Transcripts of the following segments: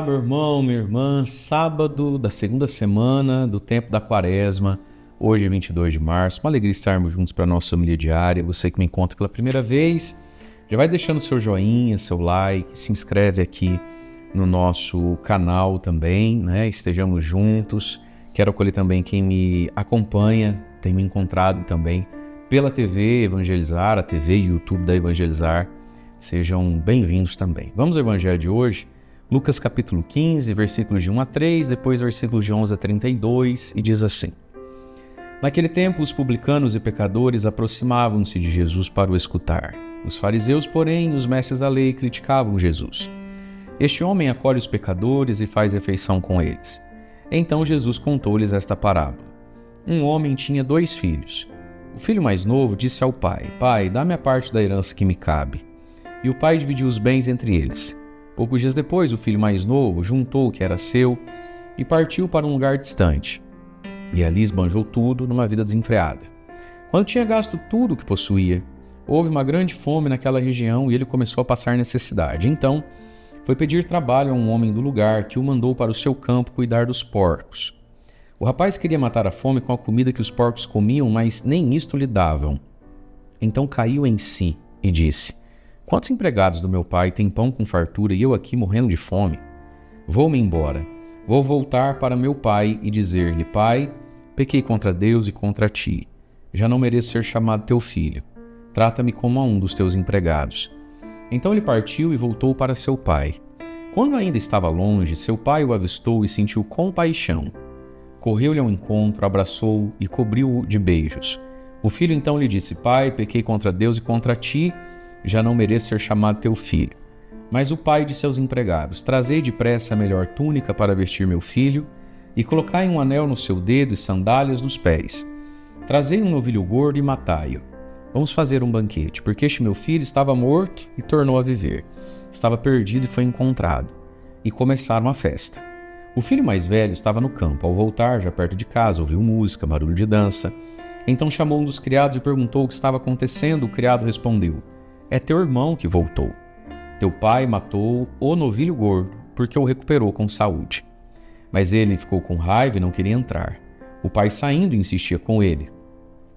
meu irmão, minha irmã. Sábado da segunda semana do tempo da quaresma. Hoje é 22 de março. Uma alegria estarmos juntos para a nossa família diária. Você que me encontra pela primeira vez, já vai deixando seu joinha, seu like, se inscreve aqui no nosso canal também, né? Estejamos juntos. Quero acolher também quem me acompanha, tem me encontrado também pela TV Evangelizar, a TV e YouTube da Evangelizar. Sejam bem-vindos também. Vamos ao Evangelho de hoje, Lucas capítulo 15, versículos de 1 a 3, depois versículos de 11 a 32, e diz assim: Naquele tempo, os publicanos e pecadores aproximavam-se de Jesus para o escutar. Os fariseus, porém, os mestres da lei, criticavam Jesus. Este homem acolhe os pecadores e faz refeição com eles. Então Jesus contou-lhes esta parábola. Um homem tinha 2 filhos. O filho mais novo disse ao pai: Pai, dá-me a parte da herança que me cabe. E o pai dividiu os bens entre eles. Poucos dias depois, o filho mais novo juntou o que era seu e partiu para um lugar distante. E ali esbanjou tudo numa vida desenfreada. Quando tinha gasto tudo o que possuía, houve uma grande fome naquela região e ele começou a passar necessidade. Então, foi pedir trabalho a um homem do lugar que o mandou para o seu campo cuidar dos porcos. O rapaz queria matar a fome com a comida que os porcos comiam, mas nem isto lhe davam. Então caiu em si e disse: Quantos empregados do meu pai têm pão com fartura e eu aqui morrendo de fome? Vou-me embora. Vou voltar para meu pai e dizer-lhe: Pai, pequei contra Deus e contra ti. Já não mereço ser chamado teu filho. Trata-me como a um dos teus empregados. Então ele partiu e voltou para seu pai. Quando ainda estava longe, seu pai o avistou e sentiu compaixão. Correu-lhe ao encontro, abraçou-o e cobriu-o de beijos. O filho então lhe disse: Pai, pequei contra Deus e contra ti. Já não mereço ser chamado teu filho. Mas o pai disse aos empregados: Trazei depressa a melhor túnica para vestir meu filho, e colocai um anel no seu dedo e sandálias nos pés. Trazei um novilho gordo e matai-o. Vamos fazer um banquete, porque este meu filho estava morto e tornou a viver. Estava perdido e foi encontrado. E começaram a festa. O filho mais velho estava no campo. Ao voltar, já perto de casa, ouviu música, barulho de dança. Então chamou um dos criados e perguntou o que estava acontecendo. O criado respondeu: É teu irmão que voltou. Teu pai matou o novilho gordo, porque o recuperou com saúde. Mas ele ficou com raiva e não queria entrar. O pai saindo insistia com ele.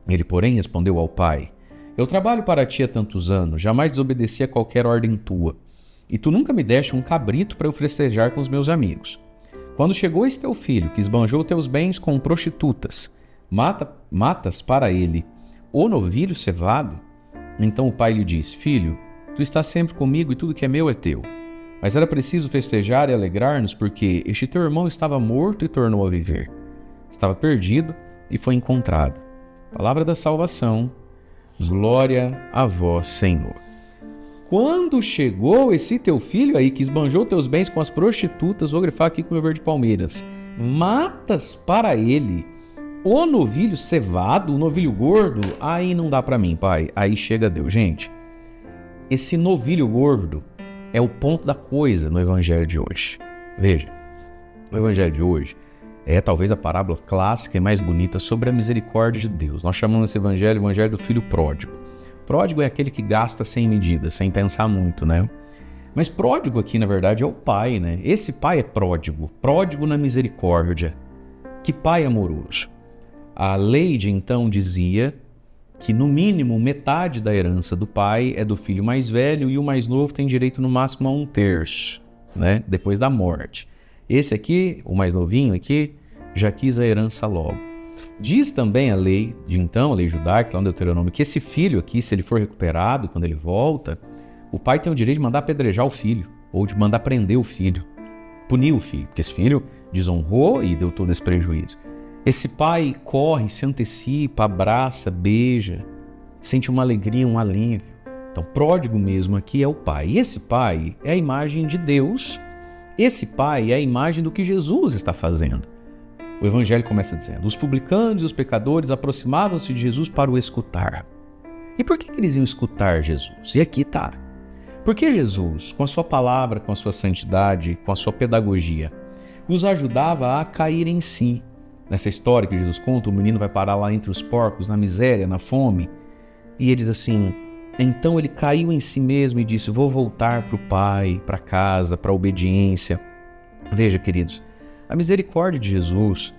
Ele, porém, respondeu ao pai: Eu trabalho para ti há tantos anos, jamais desobedeci a qualquer ordem tua. E tu nunca me deste um cabrito para eu festejar com os meus amigos. Quando chegou esse teu filho, que esbanjou teus bens com prostitutas, matas para ele o novilho cevado? Então o pai lhe disse: Filho, tu estás sempre comigo e tudo que é meu é teu. Mas era preciso festejar e alegrar-nos, porque este teu irmão estava morto e tornou a viver. Estava perdido e foi encontrado. Palavra da salvação. Glória a vós, Senhor. Quando chegou esse teu filho aí, que esbanjou teus bens com as prostitutas, vou grifar aqui com o meu verde palmeiras, matas para ele o novilho cevado, o novilho gordo, aí não dá pra mim, pai. Aí chega Deus. Gente, esse novilho gordo é o ponto da coisa no evangelho de hoje. Veja, o evangelho de hoje é talvez a parábola clássica e mais bonita sobre a misericórdia de Deus. Nós chamamos esse evangelho o evangelho do filho pródigo. Pródigo é aquele que gasta sem medida, sem pensar muito, né? Mas pródigo aqui, na verdade, é o pai, né? Esse pai é pródigo, pródigo na misericórdia. Que pai amoroso. A lei de então dizia que, no mínimo, metade da herança do pai é do filho mais velho e o mais novo tem direito no máximo a 1/3, né? Depois da morte. Esse aqui, o mais novinho aqui, já quis a herança logo. Diz também a lei de então, a lei judaica, lá no Deuteronômio, que esse filho aqui, se ele for recuperado, quando ele volta, o pai tem o direito de mandar apedrejar o filho, ou de mandar prender o filho, punir o filho, porque esse filho desonrou e deu todo esse prejuízo. Esse pai corre, se antecipa, abraça, beija, sente uma alegria, um alívio. Então, pródigo mesmo aqui é o pai. E esse pai é a imagem de Deus. Esse pai é a imagem do que Jesus está fazendo. O evangelho começa dizendo: Os publicanos e os pecadores aproximavam-se de Jesus para o escutar. E por que eles iam escutar Jesus? E aqui está. Porque Jesus, com a sua palavra, com a sua santidade, com a sua pedagogia, os ajudava a cair em si. Nessa história que Jesus conta, o menino vai parar lá entre os porcos, na miséria, na fome. E eles assim, Então ele caiu em si mesmo e disse: vou voltar para o pai, para casa, para a obediência. Veja, queridos, a misericórdia de Jesus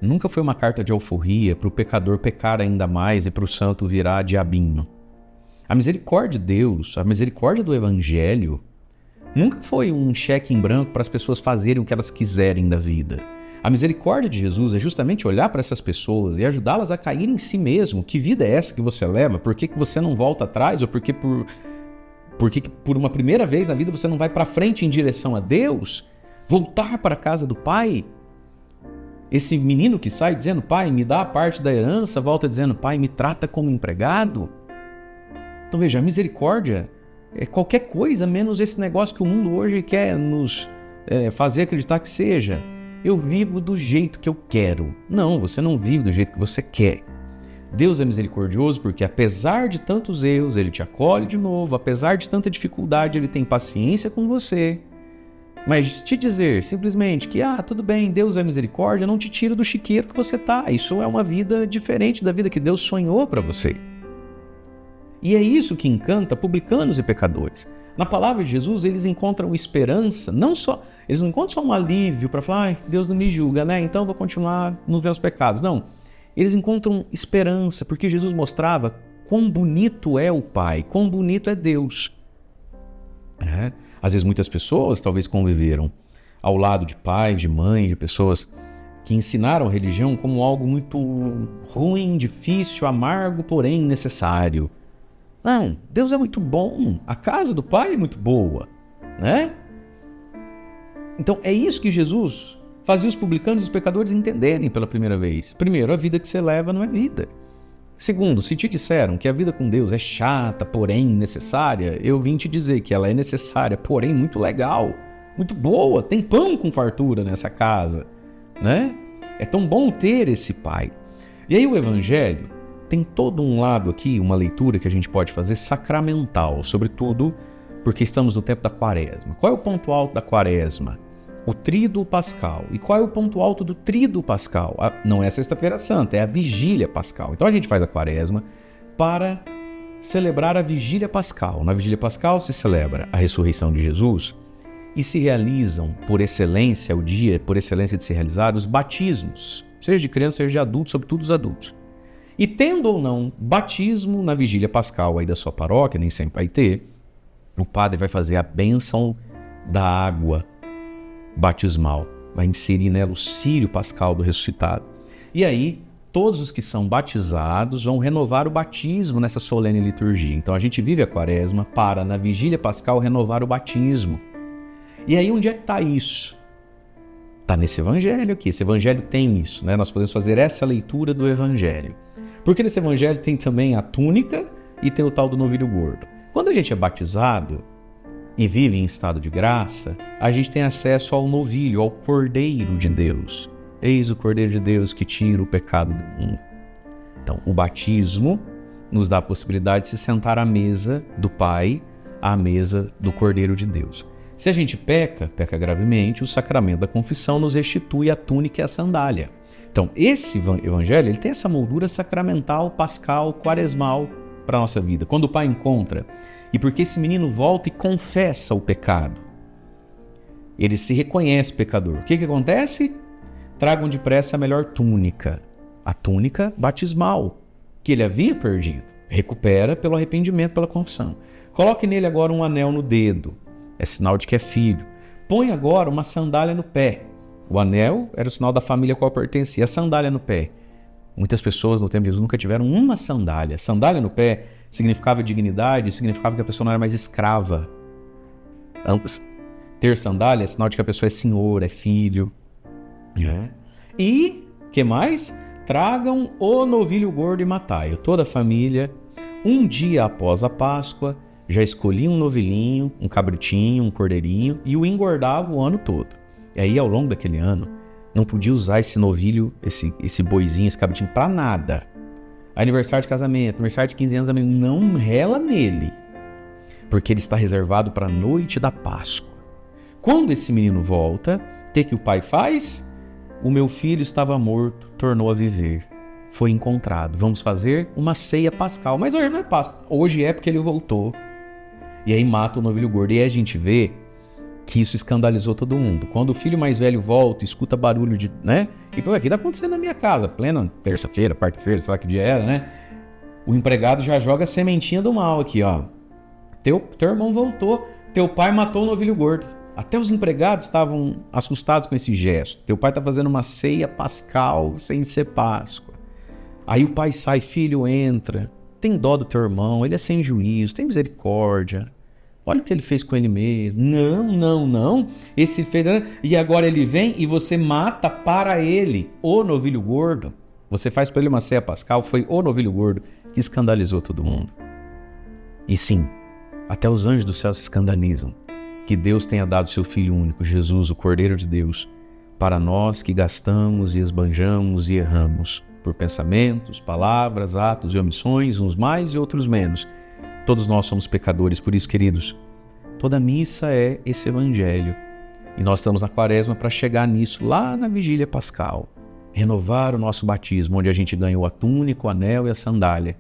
nunca foi uma carta de alforria para o pecador pecar ainda mais e para o santo virar diabinho. A misericórdia de Deus, a misericórdia do Evangelho, nunca foi um cheque em branco para as pessoas fazerem o que elas quiserem da vida. A misericórdia de Jesus é justamente olhar para essas pessoas e ajudá-las a cair em si mesmo. Que vida é essa que você leva? Por que você não volta atrás? Ou por que por uma primeira vez na vida você não vai para frente em direção a Deus? Voltar para a casa do Pai? Esse menino que sai dizendo, pai, me dá a parte da herança, volta dizendo, pai, me trata como empregado. Então veja, a misericórdia é qualquer coisa menos esse negócio que o mundo hoje quer nos fazer acreditar que seja. Eu vivo do jeito que eu quero. Não, você não vive do jeito que você quer. Deus é misericordioso porque apesar de tantos erros, Ele te acolhe de novo, apesar de tanta dificuldade, Ele tem paciência com você. Mas te dizer simplesmente que, tudo bem, Deus é misericórdia, não te tira do chiqueiro que você tá. Isso é uma vida diferente da vida que Deus sonhou para você. E é isso que encanta publicanos e pecadores. Na palavra de Jesus, eles encontram esperança, eles não encontram só um alívio para falar, Deus não me julga, né? Então eu vou continuar nos meus pecados. Não, eles encontram esperança, porque Jesus mostrava quão bonito é o Pai, quão bonito é Deus. Às vezes muitas pessoas talvez conviveram ao lado de pais, de mães, de pessoas que ensinaram a religião como algo muito ruim, difícil, amargo, porém necessário. Não, Deus é muito bom, a casa do Pai é muito boa, né? Então é isso que Jesus fazia os publicanos e os pecadores entenderem pela primeira vez. Primeiro, a vida que você leva não é vida. Segundo, se te disseram que a vida com Deus é chata, porém necessária, eu vim te dizer que ela é necessária, porém muito legal, muito boa, tem pão com fartura nessa casa, né? É tão bom ter esse Pai. E aí o Evangelho tem todo um lado aqui, uma leitura que a gente pode fazer sacramental, sobretudo porque estamos no tempo da Quaresma. Qual é o ponto alto da Quaresma? O Tríduo Pascal. E qual é o ponto alto do Tríduo Pascal? Não é a Sexta-feira Santa, é a Vigília Pascal. Então a gente faz a Quaresma para celebrar a Vigília Pascal. Na Vigília Pascal se celebra a ressurreição de Jesus e se realizam, por excelência, o dia por excelência de se realizar, os batismos, seja de criança, seja de adulto, sobretudo os adultos. E tendo ou não batismo na Vigília Pascal aí da sua paróquia, nem sempre vai ter, o padre vai fazer a bênção da água batismal, vai inserir nela o círio pascal do ressuscitado. E aí, todos os que são batizados vão renovar o batismo nessa solene liturgia. Então a gente vive a Quaresma para, na Vigília Pascal, renovar o batismo. E aí, onde é que está isso? Está nesse Evangelho aqui. Esse Evangelho tem isso, né? Nós podemos fazer essa leitura do Evangelho. Porque nesse Evangelho tem também a túnica e tem o tal do novilho gordo. Quando a gente é batizado e vive em estado de graça, a gente tem acesso ao novilho, ao Cordeiro de Deus. Eis o Cordeiro de Deus que tira o pecado do mundo. Então, o batismo nos dá a possibilidade de se sentar à mesa do Pai, à mesa do Cordeiro de Deus. Se a gente peca gravemente, o sacramento da confissão nos restitui a túnica e a sandália. Então, esse Evangelho ele tem essa moldura sacramental, pascal, quaresmal para a nossa vida. Quando o Pai encontra, e porque esse menino volta e confessa o pecado, ele se reconhece pecador. O que acontece? Tragam depressa a melhor túnica, a túnica batismal, que ele havia perdido. Recupera pelo arrependimento, pela confissão. Coloque nele agora um anel no dedo, é sinal de que é filho. Põe agora uma sandália no pé. O anel era o sinal da família a qual pertencia, a sandália no pé. Muitas pessoas no tempo de Jesus nunca tiveram uma sandália. Sandália no pé significava dignidade, significava que a pessoa não era mais escrava. Ter sandália é sinal de que a pessoa é senhor, é filho. E, que mais? Tragam o novilho gordo e matai-o. Toda a família, um dia após a Páscoa, já escolhia um novilhinho, um cabritinho, um cordeirinho e o engordava o ano todo. E aí, ao longo daquele ano, não podia usar esse novilho, esse boizinho, esse cabritinho, para nada. Aniversário de casamento, aniversário de 15 anos, não rela nele, porque ele está reservado para a noite da Páscoa. Quando esse menino volta, o que o pai faz? O meu filho estava morto, tornou a viver, foi encontrado. Vamos fazer uma ceia pascal. Mas hoje não é Páscoa, hoje é porque ele voltou. E aí mata o novilho gordo. E aí a gente vê que isso escandalizou todo mundo. Quando o filho mais velho volta, escuta barulho de, né? E pô, aqui tá acontecendo na minha casa, plena terça-feira, quarta-feira, sei lá que dia era, né? O empregado já joga a sementinha do mal aqui, ó. Teu irmão voltou, teu pai matou o novilho gordo. Até os empregados estavam assustados com esse gesto. Teu pai tá fazendo uma ceia pascal sem ser Páscoa. Aí o pai sai, filho, entra. Tem dó do teu irmão, ele é sem juízo, tem misericórdia. Olha o que ele fez com ele mesmo. Não. Esse fez, e agora ele vem e você mata para ele o novilho gordo. Você faz para ele uma ceia pascal, foi o novilho gordo que escandalizou todo mundo. E sim, até os anjos do céu se escandalizam que Deus tenha dado seu Filho único, Jesus, o Cordeiro de Deus, para nós que gastamos e esbanjamos e erramos por pensamentos, palavras, atos e omissões, uns mais e outros menos. Todos nós somos pecadores, por isso, queridos, toda missa é esse evangelho. E nós estamos na quaresma para chegar nisso lá na vigília pascal. Renovar o nosso batismo, onde a gente ganhou a túnica, o anel e a sandália.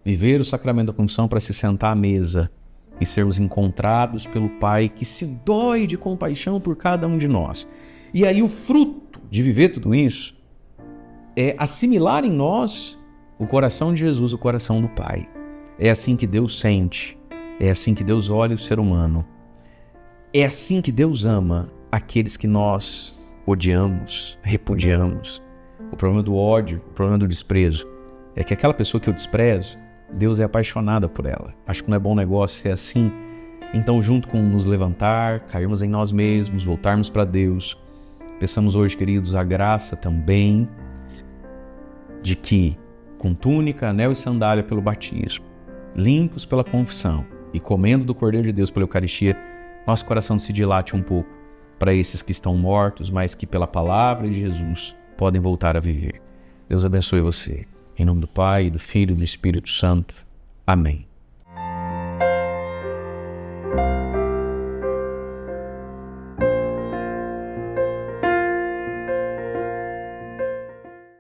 Viver o sacramento da confissão para se sentar à mesa e sermos encontrados pelo Pai que se dói de compaixão por cada um de nós. E aí o fruto de viver tudo isso é assimilar em nós o coração de Jesus, o coração do Pai. É assim que Deus sente, é assim que Deus olha o ser humano. É assim que Deus ama aqueles que nós odiamos, repudiamos. O problema do ódio, o problema do desprezo, é que aquela pessoa que eu desprezo, Deus é apaixonada por ela. Acho que não é bom negócio ser assim. Então, junto com nos levantar, cairmos em nós mesmos, voltarmos para Deus, peçamos hoje, queridos, a graça também de que, com túnica, anel e sandália pelo batismo, limpos pela confissão e comendo do Cordeiro de Deus pela Eucaristia, nosso coração se dilate um pouco para esses que estão mortos, mas que pela palavra de Jesus podem voltar a viver. Deus abençoe você. Em nome do Pai, do Filho e do Espírito Santo. Amém.